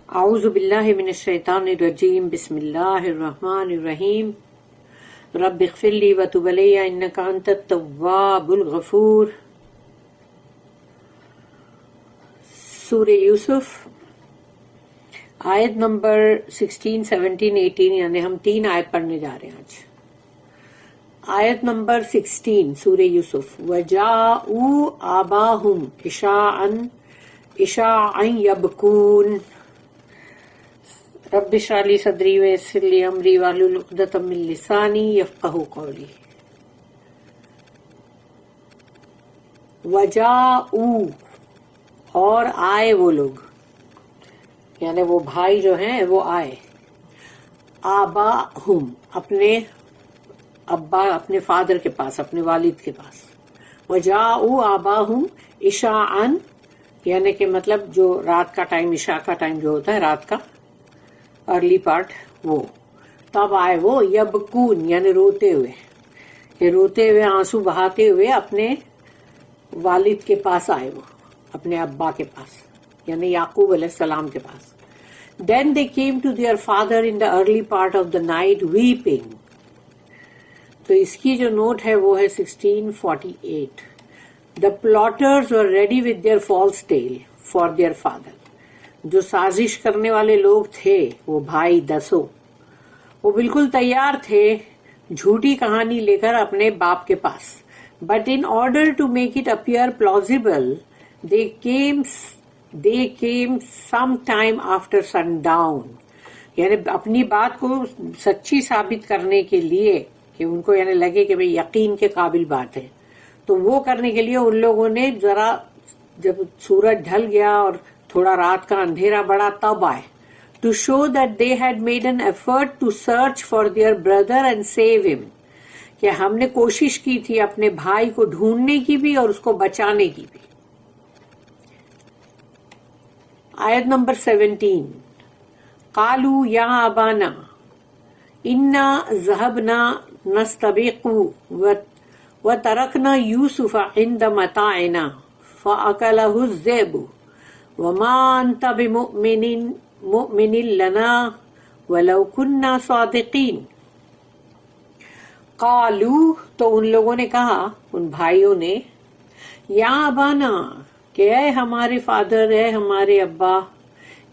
اعوذ باللہ من الشیطان الرجیم بسم اللہ الرحمن الرحیم رب اغفر لی وتب علی انک انت التواب الغفور. سورہ یوسف آیت نمبر 16, 17, 18 یعنی ہم 3 آیت پڑھنے جا رہے ہیں آج. آیت نمبر 16 سورہ یوسف. وجاءوا آباہم عشاء یبکون رب اشرح لی صدری ویسر لی امری واحلل عقدۃ من لسانی یفقہوا قولی. وجاءوا اور آئے وہ لوگ یعنی وہ بھائی جو ہیں وہ آئے. آباہم اپنے ابا اپنے فادر کے پاس اپنے والد کے پاس. وجاءوا آباہم عشاء یعنی کہ مطلب جو رات کا ٹائم عشاء کا ٹائم جو ہوتا ہے رات کا ارلی پارٹ وہ تب آئے وہ یبکون یعنی روتے ہوئے یہ روتے ہوئے آنسو بہاتے ہوئے اپنے والد کے پاس آئے وہ اپنے ابا کے پاس یعنی یعقوب علیہ السلام کے پاس. Then they came to their father in the early part of the night weeping. تو اس کی جو نوٹ ہے وہ ہے 1648. The plotters were ready with their false tale for their father. جو سازش کرنے والے لوگ تھے وہ بھائی دسو وہ بالکل تیار تھے جھوٹی کہانی لے کر اپنے باپ کے پاس. But in order to make it appear plausible, they came some time after sundown. یعنی اپنی بات کو سچی ثابت کرنے کے لیے کہ ان کو یعنی لگے کہ بھئی یقین کے قابل بات ہے تو وہ کرنے کے لیے ان لوگوں نے ذرا جب سورج ڈھل گیا اور تھوڑا رات کا اندھیرا بڑا تب آئے. To show that they had made an effort to search for their brother and save him. کہ ہم نے کوشش کی تھی اپنے بھائی کو ڈھونڈنے کی بھی اور اس کو بچانے کی بھی. آیت نمبر 17. قالوا یا ابانا انا ذهبنا نستبق وتركنا يوسف عند متاعنا فأكله الذئب وما انت بمؤمن لنا ولو كنا صادقين. قالوا تو ان لوگوں نے کہا ان بھائیوں نے یا ابانا کہ اے ہمارے فادر اے ہمارے ابا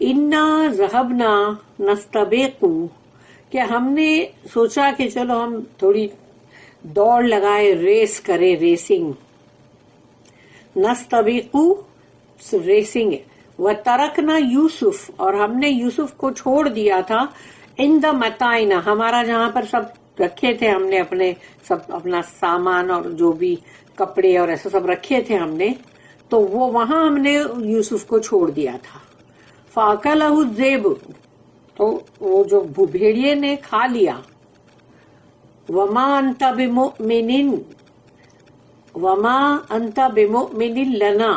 انا ذهبنا نستبق کہ ہم نے سوچا کہ چلو ہم تھوڑی دوڑ لگائے ریس کرے ریسنگ. نستبق ریسنگ ہے. وَتَرَكْنَا یوسف اور ہم نے یوسف کو چھوڑ دیا تھا عند متاعنا ہمارا جہاں پر سب رکھے تھے ہم نے اپنے سب اپنا سامان اور جو بھی کپڑے اور ایسا سب رکھے تھے ہم نے تو وہ وہاں ہم نے یوسف کو چھوڑ دیا تھا. فَأَكَلَهُ الذِّئْبُ تو وہ جو بھیڑیے نے کھا لیا. وَمَا أَنْتَ بِمُؤْمِنٍ وَمَا أَنْتَ بِمُؤْمِنٍ لَنَا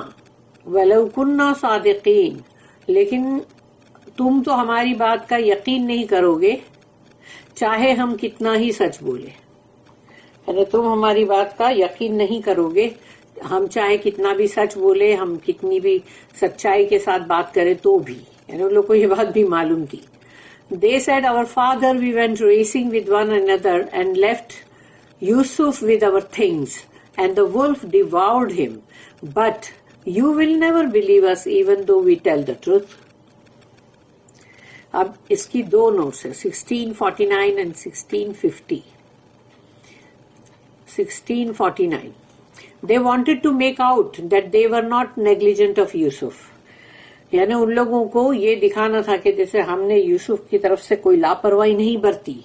وَلَوْ كُنَّا صَادِقِينَ لیکن تم تو ہماری بات کا یقین نہیں کرو گے چاہے ہم کتنا ہی سچ بولے. یعنی تم ہماری بات کا یقین نہیں کرو گے ہم چاہے کتنا بھی سچ بولے ہم کتنی بھی سچائی کے ساتھ بات کریں تو بھی. یعنی ان لوگوں کو یہ بات بھی معلوم تھی. They said, our father, we went racing with one another and left Yusuf with our things, and the wolf devoured him. But you will never believe us even though we tell the truth. اب اس کی دو notice ہیں 1649 and 1650. 1649. They wanted to make out that they were not negligent of Yusuf. یعنی ان لوگوں کو یہ دکھانا تھا کہ جیسے ہم نے یوسف کی طرف سے کوئی لاپرواہی نہیں برتی.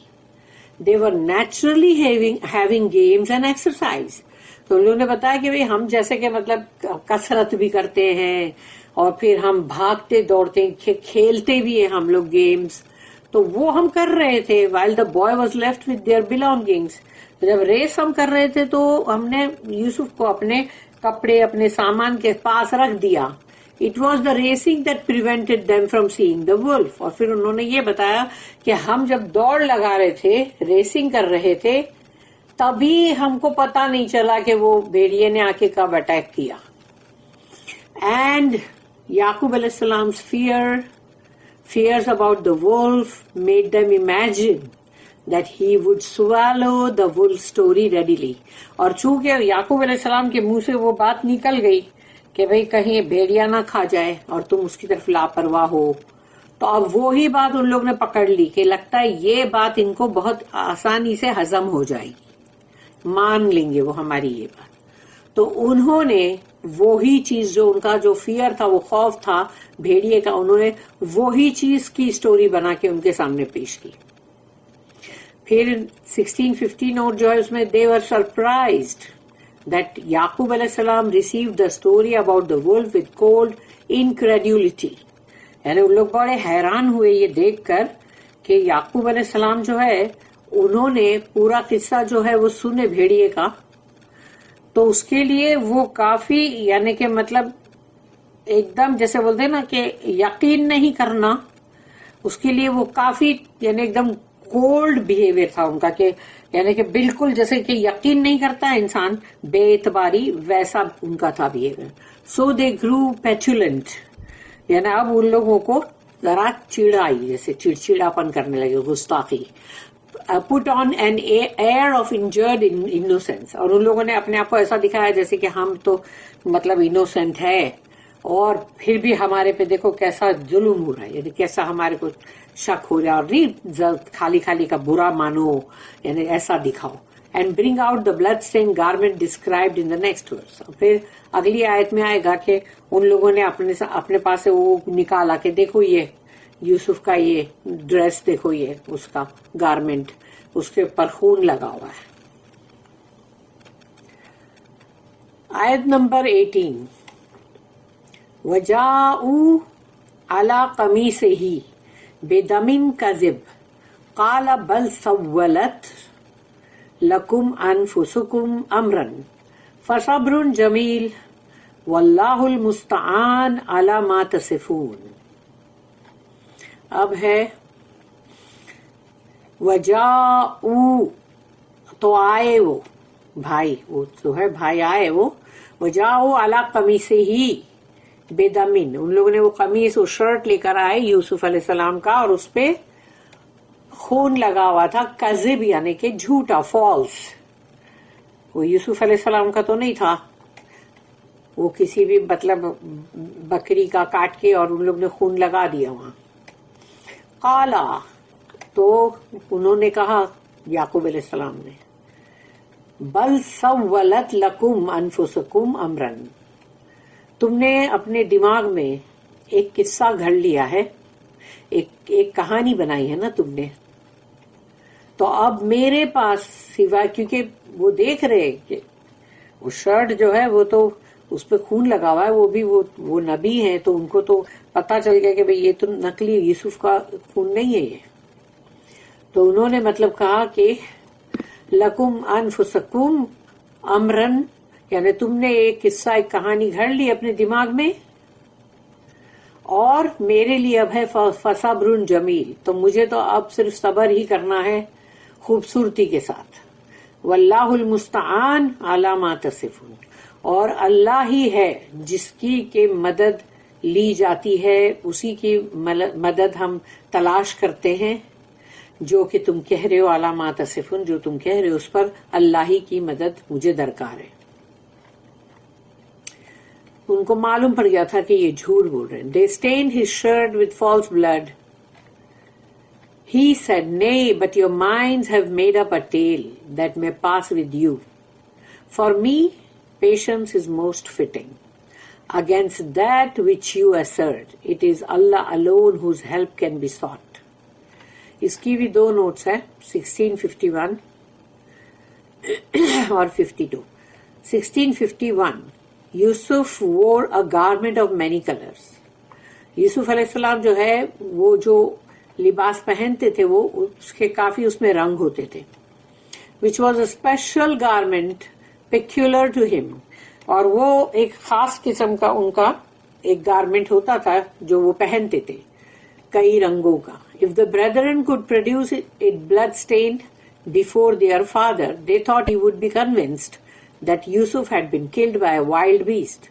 They were naturally having games and exercise. تو ان لوگوں نے بتایا کہ ہم جیسے کہ مطلب کسرت بھی کرتے ہیں اور پھر ہم بھاگتے دوڑتے کھیلتے بھی ہیں ہم لوگ گیمز تو وہ ہم کر رہے تھے. While the boy was left with their belongings. جب ریس ہم کر رہے تھے تو ہم نے یوسف کو اپنے کپڑے اپنے سامان کے پاس رکھ دیا. It was the racing that prevented them from seeing the wolf. اور پھر انہوں نے یہ بتایا کہ ہم جب دوڑ لگا رہے تھے ریسنگ کر رہے تھے تبھی ہم کو پتا نہیں چلا کہ وہ بھیڑیے نے آ کے کب اٹیک کیا. اینڈ یعقوب علیہ السلام's fears about the wolf made them imagine that he would swallow the wolf story readily. اور چونکہ یعقوب علیہ السلام کے منہ سے وہ بات نکل گئی کہ بھئی کہیں بھیڑیا نہ کھا جائے اور تم اس کی طرف لاپرواہ ہو، تو اب وہی بات ان لوگ نے پکڑ لی کہ لگتا ہے یہ بات ان کو بہت آسانی سے ہضم ہو جائے گی، مان لیں گے وہ ہماری یہ بات. تو انہوں نے وہی چیز جو ان کا جو فیئر تھا، وہ خوف تھا بھیڑیے کا، انہوں نے وہی چیز کی سٹوری بنا کے ان کے سامنے پیش کی. پھر 1650 نوٹ جو ہے اس میں they were surprised that یعقوب علیہ السلام received the story about the wolf with cold incredulity. یعنی ان لوگ بڑے حیران ہوئے یہ دیکھ کر کہ یعقوب علیہ السلام جو ہے انہوں نے پورا قصہ جو ہے وہ سنے بھیڑیے کا، تو اس کے لیے وہ کافی یعنی کہ مطلب ایک دم جیسے بولتے ہیں نا کہ یقین نہیں کرنا، اس کے لیے وہ کافی یعنی ایک دم کولڈ بہیویئر تھا ان کا، کہ یعنی کہ بالکل جیسے کہ یقین نہیں کرتا ہے انسان بے اعتباری، ویسا ان کا تھا بہیویئر. سو دے گرو پیچولنٹ، یعنی اب ان لوگوں کو ذرا چڑ آئی، جیسے چڑچڑاپن کرنے لگے، گستاخی. put on an air of injured innocence، اور ان لوگوں نے اپنے آپ کو ایسا دکھایا جیسے کہ ہم تو مطلب انوسینٹ ہے، اور پھر بھی ہمارے پہ دیکھو کیسا ظلم ہو رہا ہے، یعنی کیسا ہمارے کو شک ہو رہا ہے، اور نہیں خالی خالی کا برا مانو، یعنی ایسا دکھاؤ. And bring out the blood stain garment described in the next verse. پھر اگلی آیت میں آئے گا کہ ان لوگوں نے اپنے پاس سے وہ نکالا کہ دیکھو یہ یوسف کا یہ ڈریس، دیکھو یہ اس کا گارمنٹ، اس کے اوپر خون لگا ہوا ہے. آیت نمبر 18، وَجَاءُوا عَلَىٰ قَمِيصِهِ بِدَمٍ كَذِبٍ قَالَ بَلْ سَوَّلَتْ لَكُمْ أَنفُسُكُمْ أَمْرًا فَصَبْرٌ جَمِيلٌ وَاللَّهُ الْمُسْتَعَانُ عَلَىٰ مَا تَصِفُونَ. اب ہے وَجَاءُوا، تو آئے وہ بھائی، وہ تو ہے بھائی آئے وہ، وَجَاءُوا عَلَىٰ قَمِيصِهِ بِدَمٍ، ان لوگوں نے وہ قمیص وہ شرٹ لے کر آئے یوسف علیہ السلام کا، اور اس پہ خون لگا ہوا تھا. کذب یعنی کہ جھوٹا، فالس. وہ یوسف علیہ السلام کا تو نہیں تھا، وہ کسی بھی مطلب بکری کا کاٹ کے اور ان لوگ نے خون لگا دیا وہاں. قالا، تو انہوں نے کہا یعقوب علیہ السلام نے، بل سولت لکم انفسکم امرن، تم نے اپنے دماغ میں ایک قصہ گھڑ لیا ہے، ایک کہانی بنائی ہے نا تم نے، تو اب میرے پاس سوائے، کیونکہ وہ دیکھ رہے کہ وہ شرٹ جو ہے وہ تو اس پہ خون لگا ہوا ہے، وہ بھی وہ نبی ہیں تو ان کو تو پتا چل گیا کہ بھئی یہ تو نقلی یوسف کا خون نہیں ہے یہ. تو انہوں نے مطلب کہا کہ لکم انفسکم امرن، یعنی تم نے ایک قصہ، ایک کہانی گھڑ لی اپنے دماغ میں، اور میرے لیے اب ہے فصبر جمیل، تو مجھے تو اب صرف صبر ہی کرنا ہے خوبصورتی کے ساتھ. واللہ المستعان علی ما تصفون، اور اللہ ہی ہے جس کی کہ مدد لی جاتی ہے، اسی کی مدد ہم تلاش کرتے ہیں، جو کہ تم کہہ رہے ہو علی ما تصفون، جو تم کہہ رہے ہو اس پر اللہ ہی کی مدد مجھے درکار ہے. ان کو معلوم پڑ گیا تھا کہ یہ جھوٹ بول رہے ہیں. They stained his shirt with false blood. He said, Nay, but your minds have made up a tale that may pass with you. For me, patience is most fitting. Against that which you assert, it is Allah alone whose help can be sought. اس کی بھی دو notice ہیں، 1651 اور 52. 1651 یوسف wore a garment of many colors. یوسف علیہ السلام جو ہے وہ جو لباس پہنتے تھے وہ اس کے کافی اس میں رنگ ہوتے تھے. which was a special garment peculiar to him. اور وہ ایک خاص قسم کا ان کا ایک گارمنٹ ہوتا تھا جو وہ پہنتے تھے کئی رنگوں کا. If the brethren could produce it blood stained before their father, they thought he would be convinced that Yusuf had been killed by a wild beast.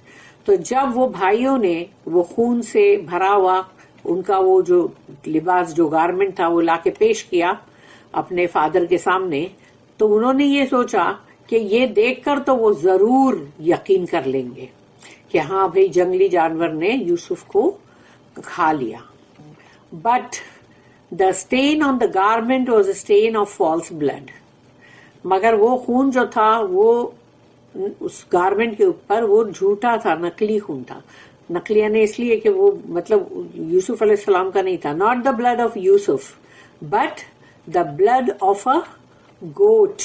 تو جب وہ بھائیوں نے وہ خون سے بھرا ہوا ان کا وہ جو لباس جو گارمنٹ تھا وہ لا کے پیش کیا اپنے فادر کے سامنے، تو انہوں نے یہ سوچا کہ یہ دیکھ کر تو وہ ضرور یقین کر لیں گے کہ ہاں بھئی جنگلی جانور نے یوسف کو کھا لیا. But the stain on the garment was a stain of false blood. مگر وہ خون جو تھا وہ اس گارمنٹ کے اوپر وہ جھوٹا تھا، نقلی خون تھا. نقلی یعنی اس لیے کہ وہ مطلب یوسف علیہ السلام کا نہیں تھا. Not the blood of Yusuf but the blood of a goat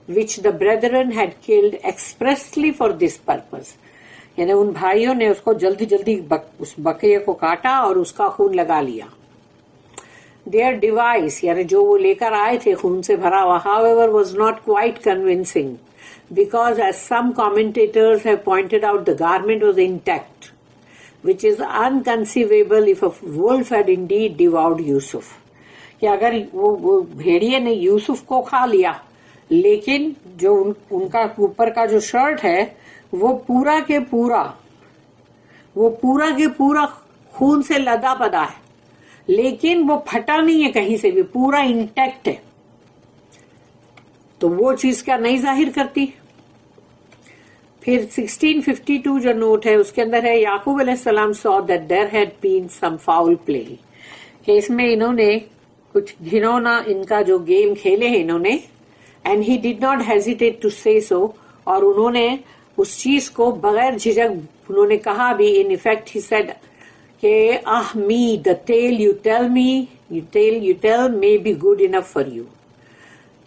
which the brethren had killed expressly for this purpose. یعنی ان بھائیوں نے اس کو جلدی جلدی اس بکرے کو کاٹا اور اس کا خون لگا لیا. Their device یعنی جو وہ لے کر آئے تھے خون سے بھرا ہوا however was not quite convincing because as some commentators have pointed out the garment was intact which is unconceivable if a wolf had indeed devoured Yusuf. کہ اگر وہ بھیڑیے نے یوسف کو کھا لیا لیکن جو ان کا اوپر کا جو شرٹ ہے وہ پورا کے پورا خون سے لدا پدا ہے لیکن وہ پھٹا نہیں ہے کہیں سے بھی، پورا انٹیکٹ ہے، تو وہ چیز کیا نہیں ظاہر کرتی. پھر 1652 جو نوٹ ہے اس کے اندر ہے یعقوب علیہ السلام saw that there had been some foul play، کہ اس میں انہوں نے کچھ گھنونا ان کا جو گیم کھیلے ہیں انہوں نے. And he did not hesitate to say so، اور انہوں نے اس چیز کو بغیر جھجک انہوں نے کہا بھی. in effect he said کہ me the tale you tell may be good enough for you،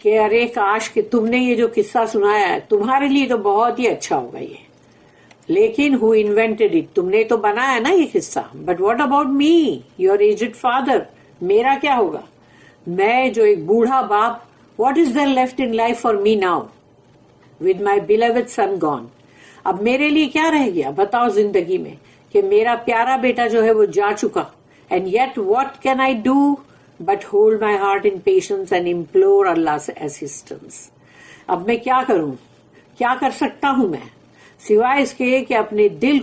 کہ ارے کاش کہ تم نے یہ جو قصہ سنایا ہے تمہارے لیے تو بہت ہی اچھا ہوگا یہ، لیکن who invented it، تم نے تو بنایا نا یہ قصہ. but what about me your aged father، میرا کیا ہوگا، میں جو ایک بوڑھا باپ. What is there left in life for me now with my beloved son gone؟ اب میرے لیے کیا رہ گیا بتاؤ زندگی میں کہ میرا پیارا بیٹا جو ہے وہ جا چکا. And yet what can I do but hold my heart in patience and implore Allah's assistance؟ اب میں کیا کروں، کیا کر سکتا ہوں میں سوائے اس کے کہ اپنے دل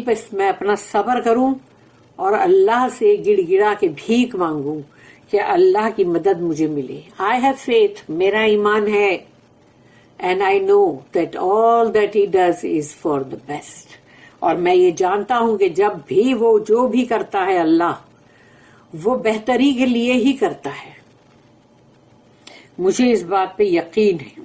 پہ میں اپنا صبر کروں اور اللہ سے گڑ گڑا کے بھیک مانگوں کہ اللہ کی مدد مجھے ملے. I have faith، میرا ایمان ہے. And I know that all that he does is for the best، اور میں یہ جانتا ہوں کہ جب بھی وہ جو بھی کرتا ہے اللہ وہ بہتری کے لیے ہی کرتا ہے. مجھے اس بات پہ یقین ہے.